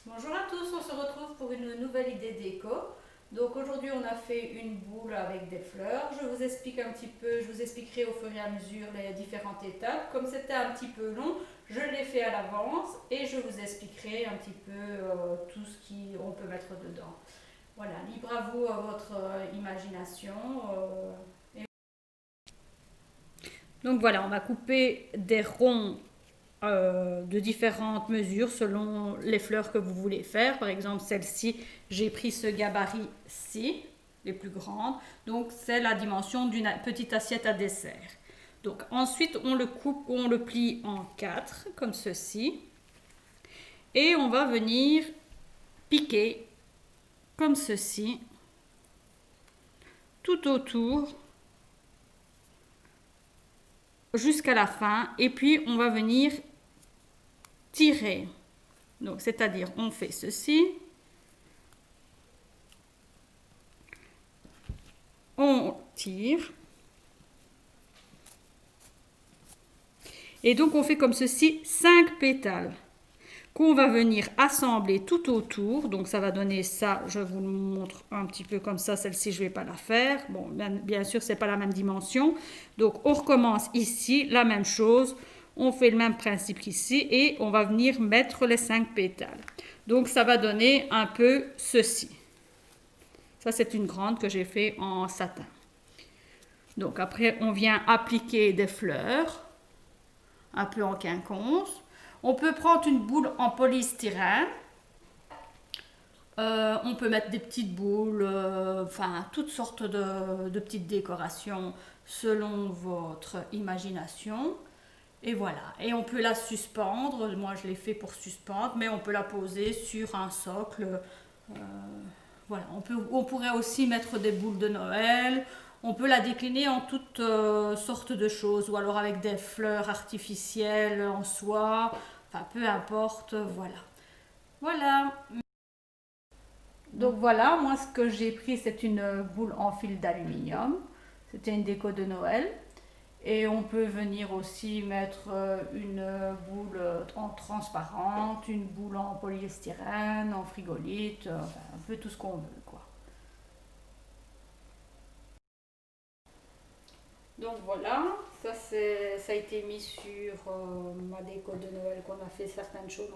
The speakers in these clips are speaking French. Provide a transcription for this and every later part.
Bonjour à tous, on se retrouve pour une nouvelle idée déco. Donc aujourd'hui on a fait une boule avec des fleurs. Je vous explique un petit peu, je vous expliquerai au fur et à mesure les différentes étapes. Comme c'était un petit peu long, je l'ai fait à l'avance et je vous expliquerai un petit peu tout ce qu'on peut mettre dedans. Voilà, libre à vous, à votre imagination. Donc voilà, on va couper des ronds de différentes mesures selon les fleurs que vous voulez faire. Par exemple, celle-ci, j'ai pris ce gabarit-ci, les plus grandes. Donc, c'est la dimension d'une petite assiette à dessert. Donc, ensuite, on le coupe, on le plie en quatre, comme ceci. Et on va venir piquer, comme ceci, tout autour, jusqu'à la fin. Et puis, on va venir tirer. Donc, c'est-à-dire, on fait ceci. On tire. Et donc on fait comme ceci 5 pétales qu'on va venir assembler tout autour. Donc ça va donner ça, je vous le montre un petit peu comme ça, celle-ci je ne vais pas la faire. Bon, bien sûr, c'est pas la même dimension. Donc on recommence ici, la même chose. On fait le même principe qu'ici et on va venir mettre les 5 pétales. Donc ça va donner un peu ceci. Ça c'est une grande que j'ai fait en satin. Donc après on vient appliquer des fleurs un peu en quinconce. On peut prendre une boule en polystyrène. On peut mettre des petites boules, enfin toutes sortes de petites décorations selon votre imagination. Et voilà. Et on peut la suspendre. Moi, je l'ai fait pour suspendre, mais on peut la poser sur un socle. Euh, voilà. On pourrait aussi mettre des boules de Noël. On peut la décliner en toutes sortes de choses, ou alors avec des fleurs artificielles en soie. Enfin, peu importe. Voilà. Voilà. Donc voilà, moi ce que j'ai pris, c'est une boule en fil d'aluminium. C'était une déco de Noël. Et on peut venir aussi mettre une boule en transparente, une boule en polystyrène, en frigolite, enfin, un peu tout ce qu'on veut, quoi. Donc voilà, ça a été mis sur ma déco de Noël qu'on a fait certaines choses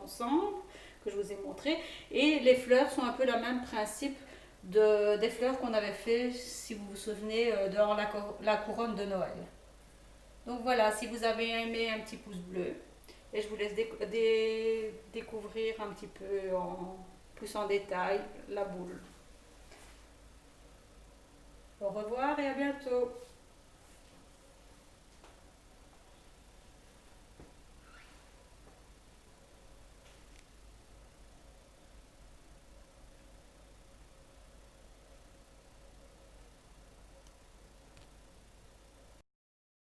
ensemble, que je vous ai montré. Et les fleurs sont un peu le même principe des fleurs qu'on avait fait, si vous vous souvenez, dans la couronne de Noël. Donc voilà, si vous avez aimé, un petit pouce bleu. Et je vous laisse découvrir un petit peu plus en détail la boule. Au revoir et à bientôt.